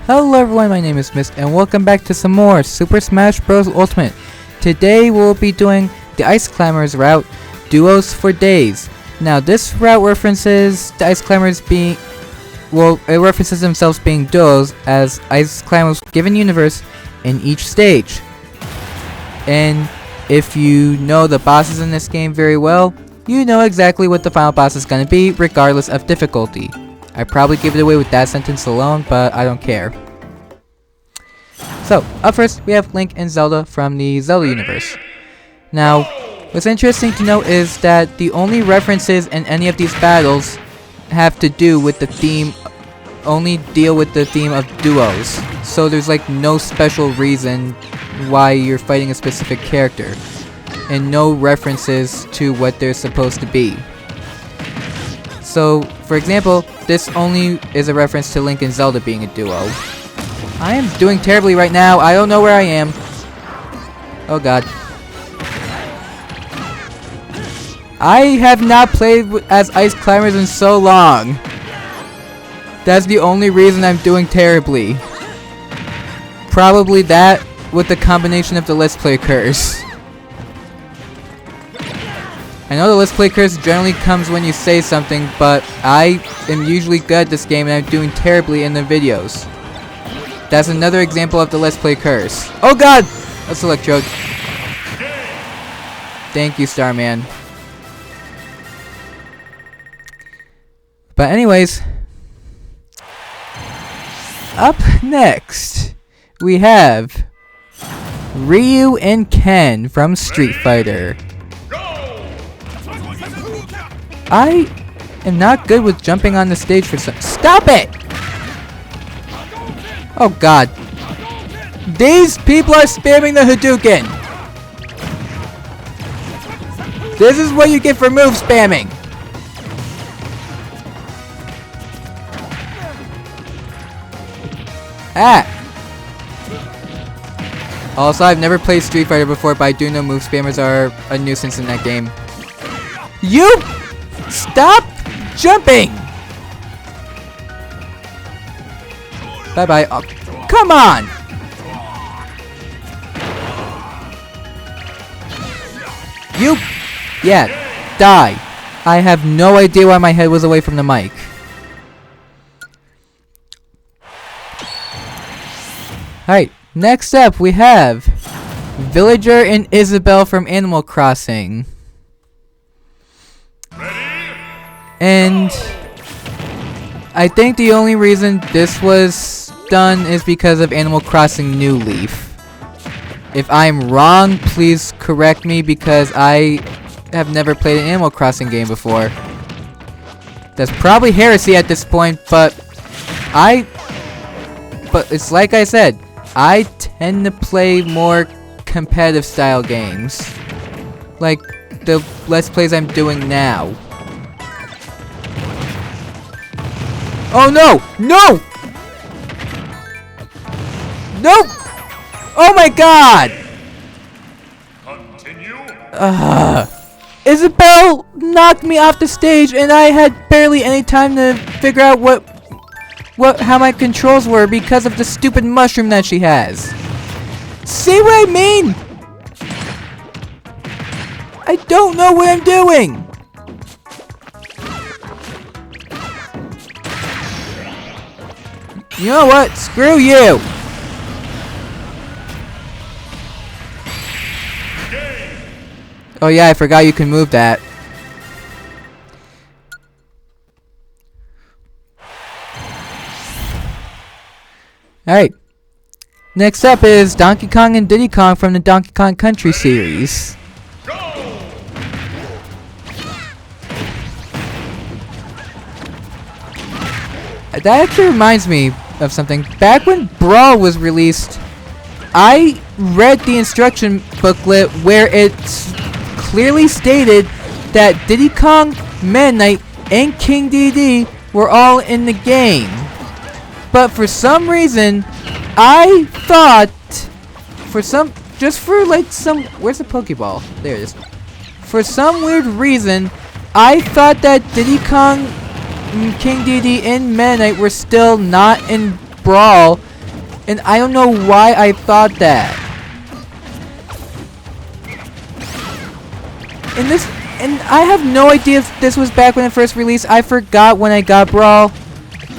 Hello everyone, my name is Mist, and welcome back to some more Super Smash Bros. Ultimate. Today we'll be doing the Ice Climbers route, Duos for Days. Now this route references the Ice Climbers being, it references themselves being duos as Ice Climbers given universe in each stage. And if you know the bosses in this game very well, you know exactly what the final boss is going to be, regardless of difficulty. I probably give it away with that sentence alone, but I don't care. So, up first, we have Link and Zelda from the Zelda universe. Now, what's interesting to note is that the only references in any of these battles have to do with the theme, only deal with the theme of duos. So there's like no special reason why you're fighting a specific character, and no references to what they're supposed to be. So, for example, this only is a reference to Link and Zelda being a duo. I am doing terribly right now. I don't know where I am. Oh god. I have not played as Ice Climbers in so long. That's the only reason I'm doing terribly. Probably that with the combination of the Let's Play curse. I know the Let's Play curse generally comes when you say something, but I am usually good at this game and I'm doing terribly in the videos. That's another example of the Let's Play curse. Oh god! That's Electrode. Thank you, Starman. But anyways, up next, we have Ryu and Ken from Street Fighter. I am not good with jumping on the stage for some— Stop it! Oh god. These people are spamming the Hadouken! This is what you get for move spamming! Ah! Also, I've never played Street Fighter before, but I do know move spammers are a nuisance in that game. You! Stop jumping! Bye-bye. Oh, come on! You! Yeah, die. I have no idea why my head was away from the mic. Alright, next up we have Villager and Isabelle from Animal Crossing. And I think the only reason this was done is because of Animal Crossing New Leaf. If I'm wrong, please correct me, because I have never played an Animal Crossing game before. That's probably heresy at this point, but it's like I said, I tend to play more competitive style games. Like the Let's Plays I'm doing now. Oh no! No! No! Oh my god! Continue. Isabelle knocked me off the stage and I had barely any time to figure out how my controls were because of the stupid mushroom that she has. See what I mean? I don't know what I'm doing! You know what? Screw you! Oh yeah, I forgot you can move that. Alright. Next up is Donkey Kong and Diddy Kong from the Donkey Kong Country series. That actually reminds me of something. Back when Brawl was released, I read the instruction booklet where it clearly stated that Diddy Kong, Meta Knight, and King Dedede were all in the game. But for some reason, I thought, where's the Pokeball? There it is. For some weird reason, I thought that Diddy Kong, King Dedede, and Meta Knight were still not in Brawl, and I don't know why I thought that. And I have no idea if this was back when it first released. I forgot when I got Brawl.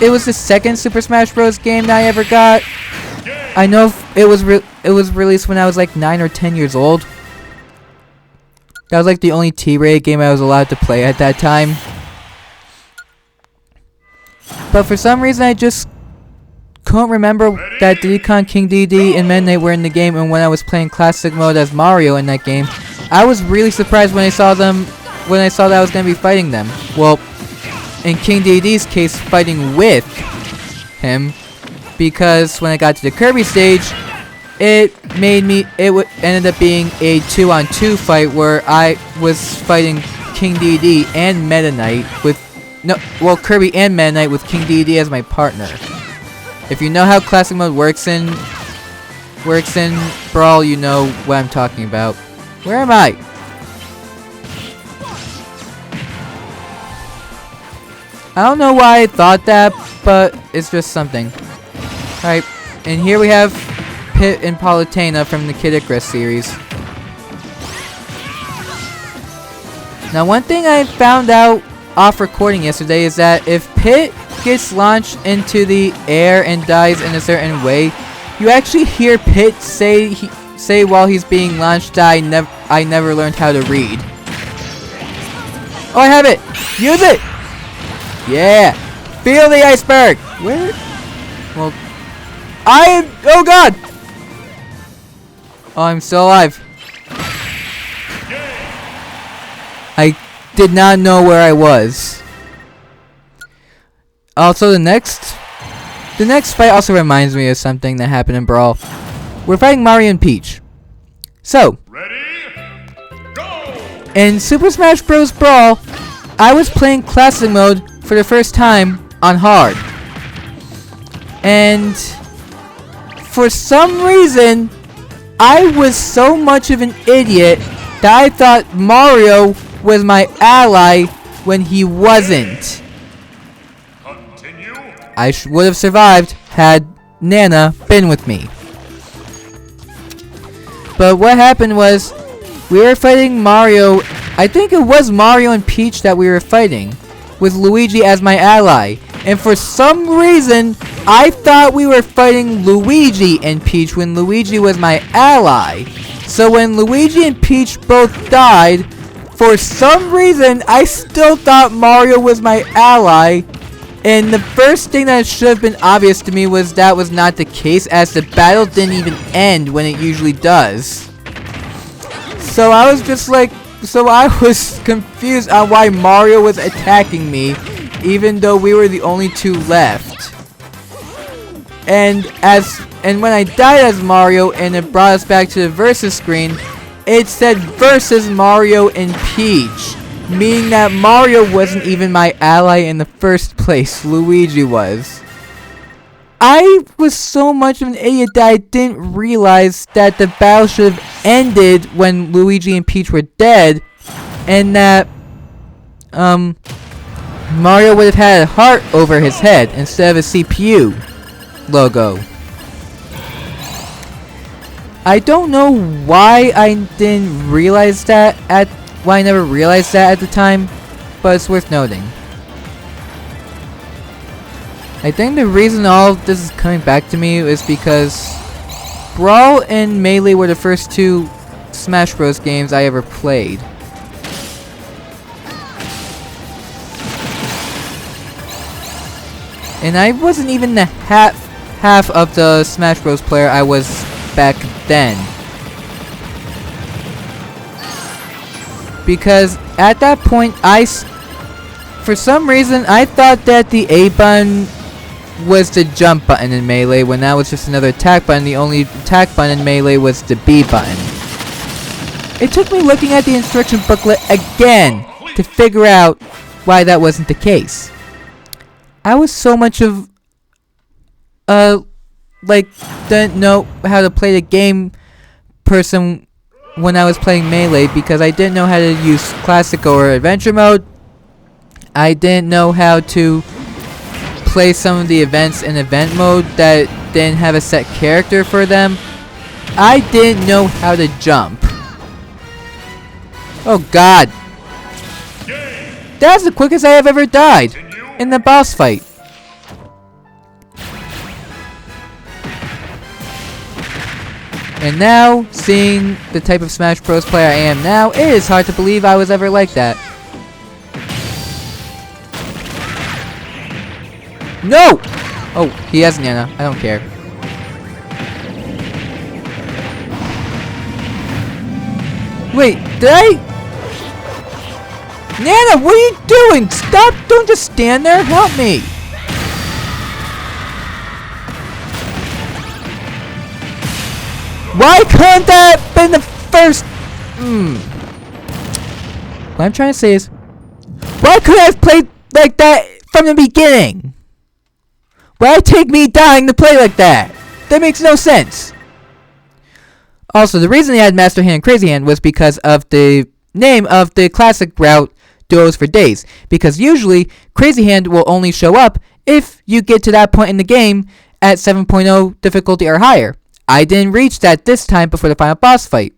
It was the second Super Smash Bros. Game that I ever got. I know it was released when I was like 9 or 10 years old. That was like the only T-rated game I was allowed to play at that time. But for some reason I just couldn't remember that Diddy Kong, King DD, and Meta Knight were in the game, and when I was playing Classic Mode as Mario in that game, I was really surprised when I saw that I was going to be fighting them. Well, in King DD's case, fighting with him, because when I got to the Kirby stage, it ended up being a 2-on-2 fight where I was fighting King DD and Meta Knight with Kirby and Meta Knight with King DD as my partner. If you know how Classic Mode works in Brawl, you know what I'm talking about. Where am I? I don't know why I thought that, but it's just something. Alright, and here we have Pit and Palutena from the Kid Icarus series. Now, one thing I found out off recording yesterday is that if Pit gets launched into the air and dies in a certain way, you actually hear Pit say while he's being launched that I never learned how to read. Oh, I have it! Use it! Yeah! Feel the iceberg! Where? Well, oh god! Oh, I'm still alive. I did not know where I was. Also, the next fight also reminds me of something that happened in Brawl. We're fighting Mario and Peach. So, ready, go! In Super Smash Bros. Brawl, I was playing Classic Mode for the first time on Hard. And for some reason, I was so much of an idiot that I thought Mario was my ally when he wasn't. Continue. I would have survived had Nana been with me. But what happened was, we were fighting Mario. I think it was Mario and Peach that we were fighting, with Luigi as my ally. And for some reason, I thought we were fighting Luigi and Peach when Luigi was my ally. So when Luigi and Peach both died, for some reason, I still thought Mario was my ally. And the first thing that should have been obvious to me was that was not the case, as the battle didn't even end when it usually does. So I was just like, I was confused on why Mario was attacking me, even though we were the only two left. And when I died as Mario and it brought us back to the versus screen, it said versus Mario and Peach, meaning that Mario wasn't even my ally in the first place. Luigi was. I was so much of an idiot that I didn't realize that the battle should have ended when Luigi and Peach were dead, and that Mario would have had a heart over his head instead of a CPU logo. I don't know why I didn't realize that why I never realized that at the time, but it's worth noting. I think the reason all of this is coming back to me is because Brawl and Melee were the first two Smash Bros. Games I ever played. And I wasn't even the half of the Smash Bros. Player I was back then. Because at that point, for some reason, I thought that the A button was the jump button in Melee, when that was just another attack button. The only attack button in Melee was the B button. It took me looking at the instruction booklet again to figure out why that wasn't the case. I was so much of didn't know how to play the game person when I was playing Melee, because I didn't know how to use Classic or Adventure Mode. I didn't know how to play some of the events in Event Mode that didn't have a set character for them, I didn't know how to jump. Oh god. That's the quickest I have ever died in the boss fight. And now, seeing the type of Smash Bros. Player I am now, it is hard to believe I was ever like that. No! Oh, he has Nana. I don't care. Wait, did I? Nana, what are you doing? Stop! Don't just stand there. Help me. Why couldn't that have been the first? What I'm trying to say is, why couldn't I have played like that from the beginning? Why take me dying to play like that? That makes no sense. Also, the reason they had Master Hand and Crazy Hand was because of the name of the classic route, Duos for Days. Because usually, Crazy Hand will only show up if you get to that point in the game at 7.0 difficulty or higher. I didn't reach that this time before the final boss fight.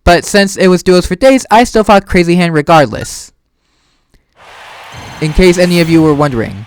But since it was Duos for Days, I still fought Crazy Hand regardless. In case any of you were wondering.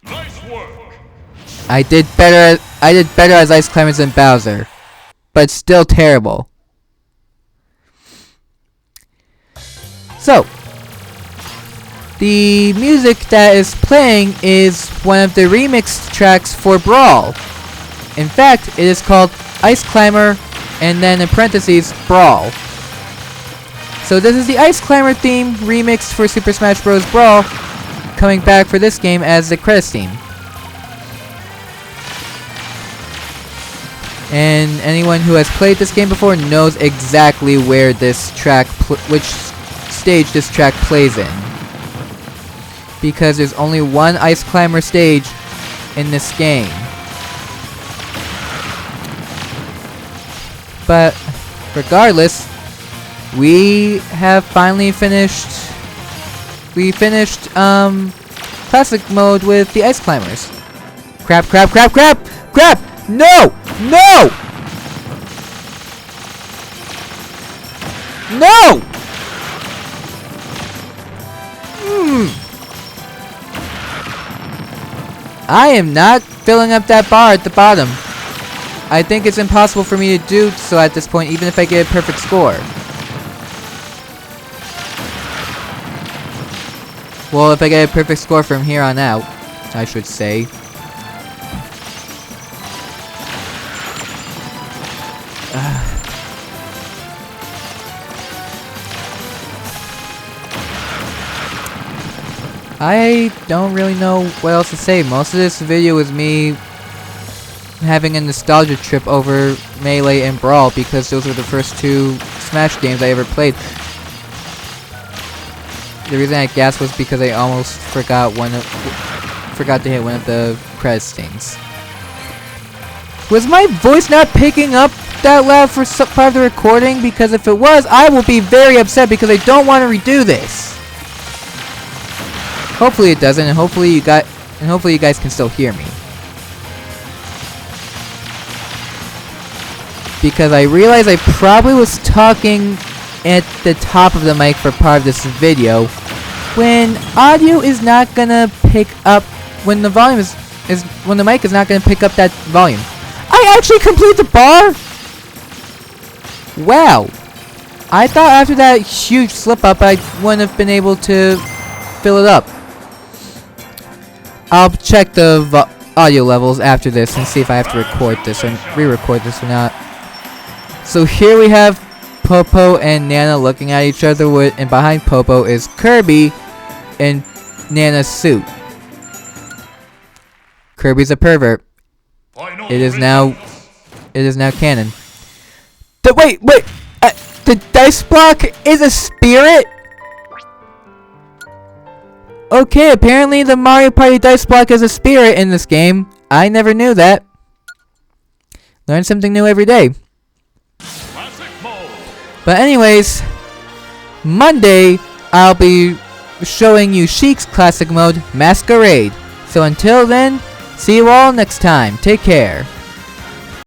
Nice work. I did better as Ice Climbers than Bowser. But still terrible. So, the music that is playing is one of the remixed tracks for Brawl. In fact, it is called Ice Climber and then in parentheses, Brawl. So this is the Ice Climber theme remixed for Super Smash Bros. Brawl, coming back for this game as the credits theme. And anyone who has played this game before knows exactly where this track, which stage this track plays in. Because there's only one Ice Climber stage in this game. But regardless, we have finally finished. We finished classic mode with the Ice Climbers. Crap! Crap! Crap! Crap! Crap! No! No! No! I am not filling up that bar at the bottom. I think it's impossible for me to do so at this point, even if I get a perfect score. Well, if I get a perfect score from here on out, I should say. I don't really know what else to say. Most of this video is me having a nostalgia trip over Melee and Brawl because those were the first two Smash games I ever played. The reason I gasped was because I almost forgot to hit one of the credits things. Was my voice not picking up that loud for part of the recording? Because if it was, I will be very upset because I don't want to redo this. Hopefully it doesn't, and hopefully you guys can still hear me. Because I realized I probably was talking at the top of the mic for part of this video when audio is not gonna pick up when the volume when the mic is not gonna pick up that volume. I actually complete the bar? Wow. I thought after that huge slip up I wouldn't have been able to fill it up. I'll check the audio levels after this and see if I have to record this or re-record this or not. So here we have Popo and Nana looking at each other and behind Popo is Kirby in Nana's suit. Kirby's a pervert. It is now canon. Wait! The dice block is a spirit? Okay, apparently the Mario Party dice block is a spirit in this game. I never knew that. Learn something new every day. But anyways, Monday I'll be showing you Sheik's classic mode, Masquerade. So until then, See you all next time. Take care.